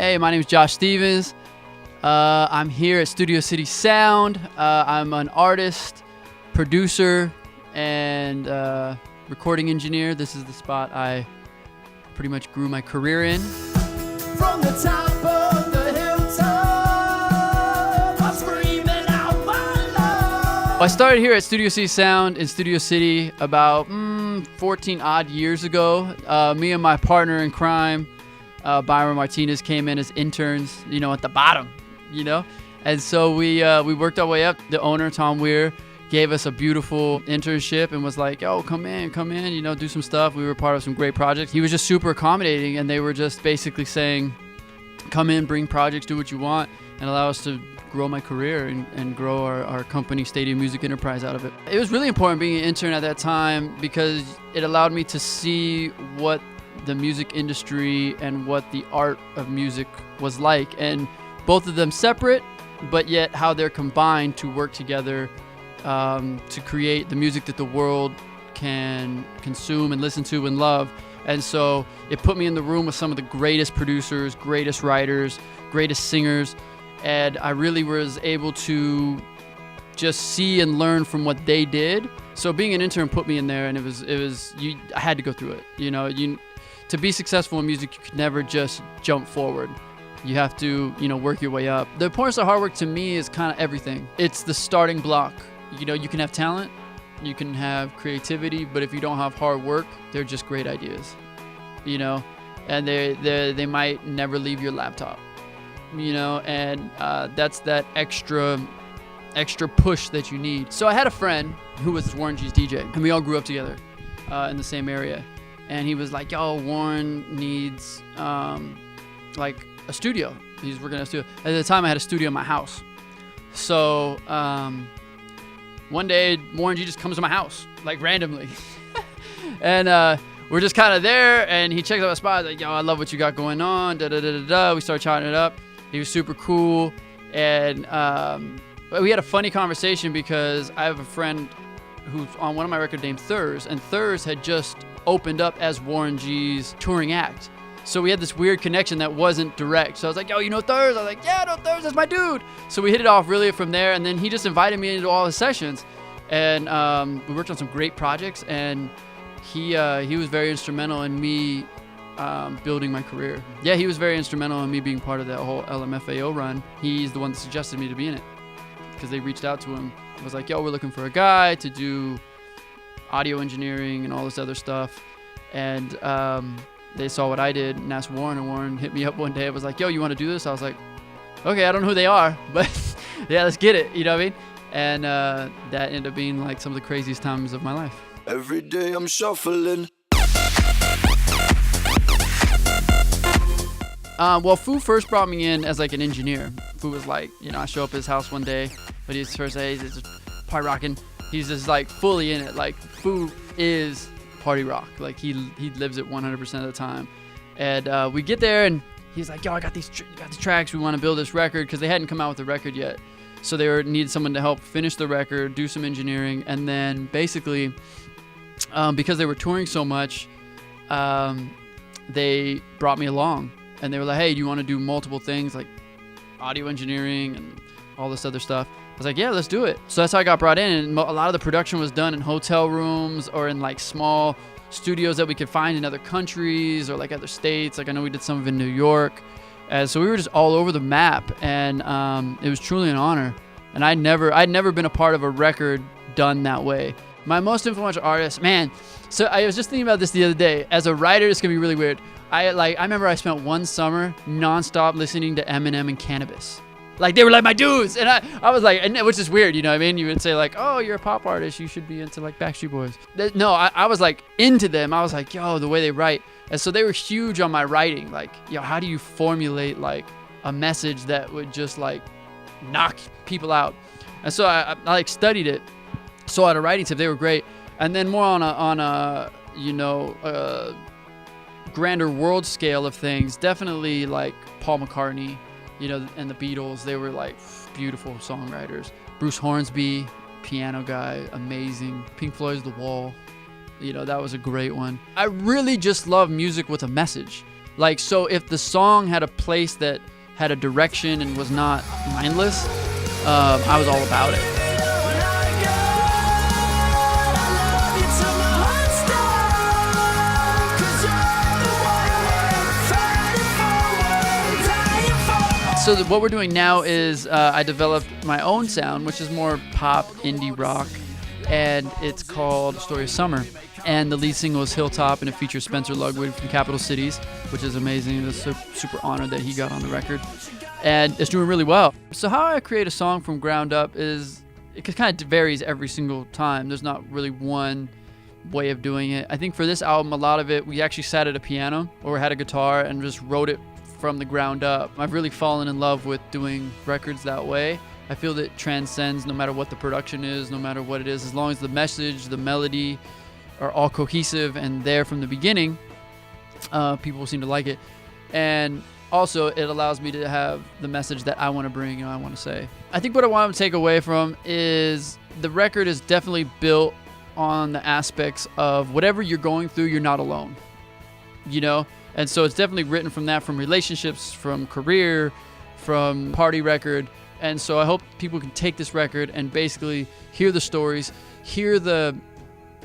Hey, my name is Josh Stevens. I'm here at Studio City Sound. I'm an artist, producer, and recording engineer. This is the spot I pretty much grew my career in. From the top of the hilltop, I'm screaming out my love. I started here at Studio City Sound in Studio City about 14 odd years ago. Me and my partner in crime, Byron Martinez, came in as interns, at the bottom, And so we worked our way up. The owner, Tom Weir, gave us a beautiful internship and was like, "Oh, come in, do some stuff." We were part of some great projects. He was just super accommodating, and they were just basically saying, "Come in, bring projects, do what you want," and allow us to grow my career and grow our company, Stadium Music Enterprise, out of it. It was really important being an intern at that time because it allowed me to see what the music industry and what the art of music was like, and both of them separate, but yet how they're combined to work together to create the music that the world can consume and listen to and love. And so it put me in the room with some of the greatest producers, greatest writers, greatest singers, and I really was able to just see and learn from what they did. So being an intern put me in there, and I had to go through it. To be successful in music, you could never just jump forward. You have to, work your way up. The importance of hard work to me is kind of everything. It's the starting block. You can have talent, you can have creativity, but if you don't have hard work, they're just great ideas, and they might never leave your laptop, and that's that extra push that you need. So I had a friend who was Warren G's DJ, and we all grew up together in the same area. And he was like, "Yo, Warren needs like a studio. He's working at a studio." At the time, I had a studio in my house. So one day, Warren G just comes to my house, like randomly. And we're just kind of there, and he checks out the spot. Like, "Yo, I love what you got going on." We start chatting it up. He was super cool. And we had a funny conversation because I have a friend who's on one of my records named Thurs, and Thurs had just opened up as Warren G's touring act. So we had this weird connection that wasn't direct. So I was like, "Yo, you know Thurs?" I was like, "Yeah, I know Thurs, that's my dude." So we hit it off really from there, and then he just invited me into all his sessions. And we worked on some great projects, and he was very instrumental in me building my career. Yeah, he was very instrumental in me being part of that whole LMFAO run. He's the one that suggested me to be in it because they reached out to him. It was like, "Yo, we're looking for a guy to do audio engineering and all this other stuff," and they saw what I did and asked Warren, and Warren hit me up one day. It was like, "Yo, you want to do this?" I was like, "Okay, I don't know who they are, but yeah, let's get it," you know what I mean? And that ended up being like some of the craziest times of my life. Every day I'm shuffling. Well, Fu first brought me in as like an engineer. Fu was like, I show up at his house one day, but he's first day, he's just party rocking. He's just like fully in it. Like Fu is party rock. Like he lives it 100% of the time. And we get there, and he's like, "Yo, I got these tracks. We want to build this record," because they hadn't come out with the record yet. So they needed someone to help finish the record, do some engineering, and then basically, because they were touring so much, they brought me along, and they were like, "Hey, do you want to do multiple things like audio engineering and all this other stuff?" I was like, "Yeah, let's do it." So that's how I got brought in, and a lot of the production was done in hotel rooms or in like small studios that we could find in other countries or like other states. Like I know we did some of it in New York, and so we were just all over the map, and it was truly an honor. And I'd never been a part of a record done that way. My most influential artist, man. So I was just thinking about this the other day. As a writer, it's gonna be really weird. I remember I spent one summer nonstop listening to Eminem and Cannabis. Like they were like my dudes, and I was like, and which is weird, you know what I mean? You would say like, "Oh, you're a pop artist, you should be into like Backstreet Boys." No, I was like into them. I was like, "Yo, the way they write," and so they were huge on my writing. Like, yo, how do you formulate like a message that would just like knock people out? And so I like studied it. So at a writing tip, they were great. And then more on a grander world scale of things, definitely like Paul McCartney, and the Beatles. They were like beautiful songwriters. Bruce Hornsby, piano guy, amazing. Pink Floyd's The Wall, that was a great one. I really just love music with a message. Like, so if the song had a place that had a direction and was not mindless, I was all about it. So what we're doing now is I developed my own sound, which is more pop, indie rock, and it's called Story of Summer. And the lead single is Hilltop, and it features Spencer Lugwood from Capital Cities, which is amazing. It's super honored that he got on the record. And it's doing really well. So how I create a song from ground up is, it kind of varies every single time. There's not really one way of doing it. I think for this album, a lot of it, we actually sat at a piano or had a guitar and just wrote it from the ground up. I've really fallen in love with doing records that way. I feel that it transcends no matter what the production is, no matter what it is, as long as the message, the melody are all cohesive and there from the beginning, people seem to like it. And also it allows me to have the message that I want to bring and I want to say. I think what I want to take away from is the record is definitely built on the aspects of whatever you're going through, you're not alone, you know? And so it's definitely written from that, from relationships, from career, from party record. And so I hope people can take this record and basically hear the stories, hear the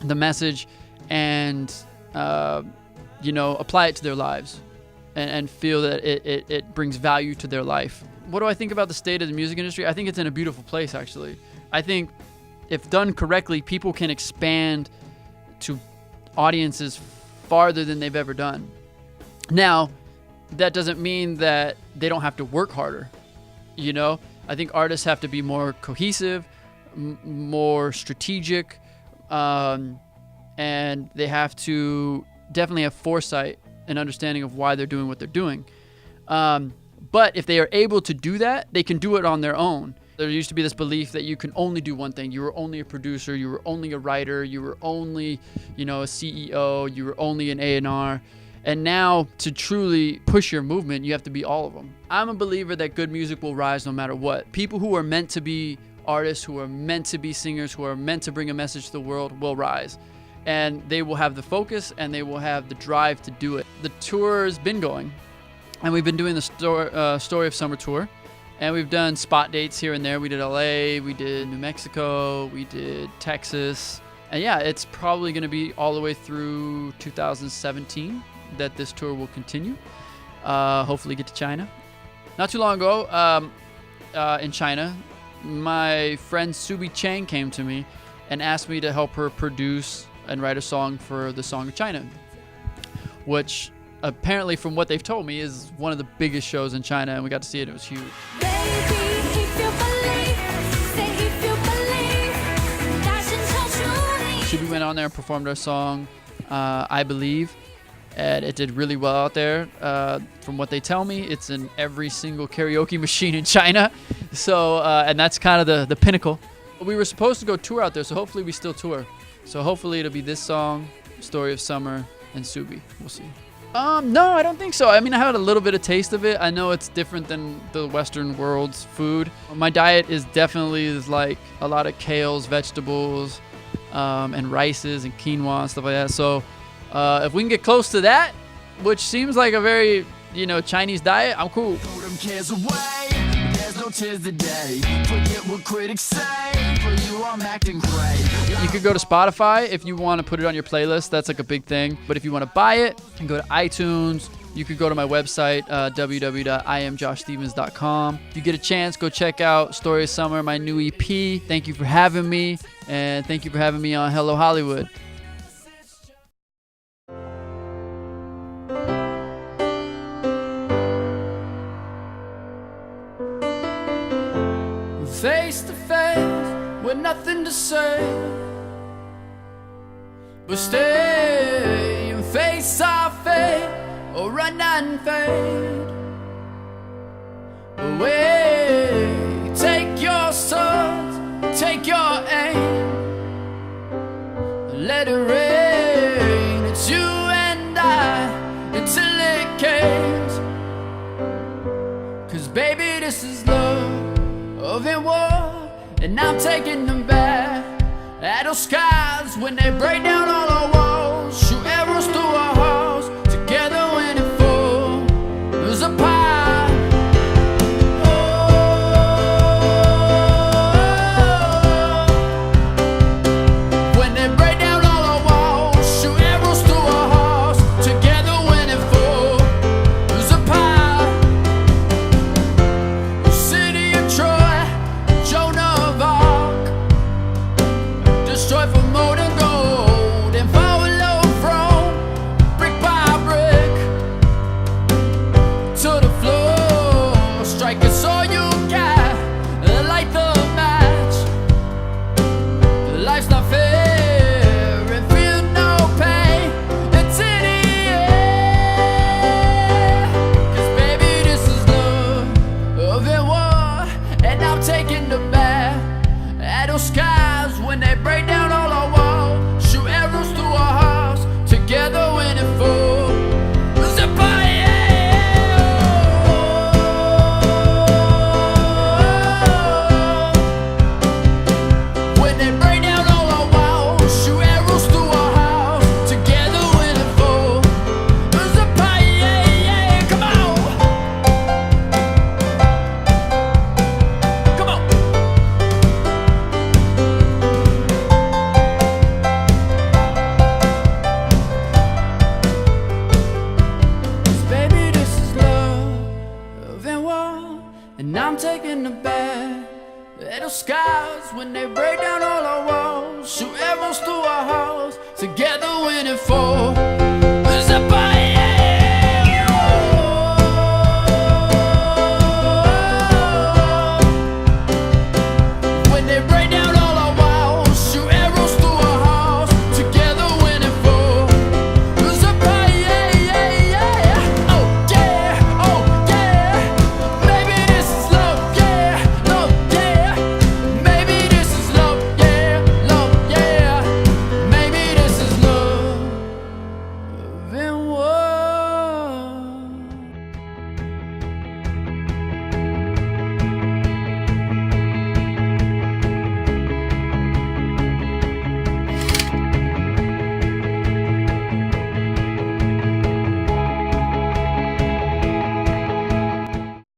message, and apply it to their lives and feel that it brings value to their life. What do I think about the state of the music industry? I think it's in a beautiful place, actually. I think if done correctly, people can expand to audiences farther than they've ever done. Now, that doesn't mean that they don't have to work harder. You know, I think artists have to be more cohesive, more strategic, and they have to definitely have foresight and understanding of why they're doing what they're doing. But if they are able to do that, they can do it on their own. There used to be this belief that you can only do one thing. You were only a producer, you were only a writer, you were only, a CEO, you were only an A&R. And now, to truly push your movement, you have to be all of them. I'm a believer that good music will rise no matter what. People who are meant to be artists, who are meant to be singers, who are meant to bring a message to the world will rise. And they will have the focus and they will have the drive to do it. The tour has been going, and we've been doing the Story of Summer tour. And we've done spot dates here and there. We did LA, we did New Mexico, we did Texas. And yeah, it's probably gonna be all the way through 2017 that this tour will continue. Hopefully get to China. Not too long ago, in China, my friend Subi Chang came to me and asked me to help her produce and write a song for the Song of China, which apparently, from what they've told me, is one of the biggest shows in China, and we got to see it. It was huge. Subi went on there and performed our song, I Believe, and it did really well out there. From what they tell me, it's in every single karaoke machine in China. So, and that's kind of the pinnacle. We were supposed to go tour out there, so hopefully we still tour. So hopefully it'll be this song, Story of Summer, and Subi. We'll see. No, I don't think so. I mean, I had a little bit of taste of it. I know it's different than the Western world's food. My diet is definitely like a lot of kales, vegetables, and rices and quinoa and stuff like that. So if we can get close to that, which seems like a very, Chinese diet, I'm cool. Throw them cares away. There's no tears today. Forget what critics say. For you, I'm acting great. You could go to Spotify if you want to put it on your playlist. That's like a big thing. But if you want to buy it, you can go to iTunes. You could go to my website, www.iamjoshstevens.com. If you get a chance, go check out Story of Summer, my new EP. Thank you for having me. And thank you for having me on Hello Hollywood. Face to face with nothing to say, but stay and face our fate, or run and fade away. Take your swords, take your aim, let it rain. It's you and I until it caves. 'Cause baby, this is love of it war, and I'm taking them back at those skies when they break down all our walls, shoot arrows through our halls, together when it falls. you got, light the match. Life's not fair and feel no pain. It's in the air. 'Cause baby, this is love and war, and I'm taking the back at those skies when they break down all our walls. Shoot arrows through our hearts, together when it falls. And I'm taking the bad little skies when they break down all our walls. Shoot arrows through our hearts, together when it falls.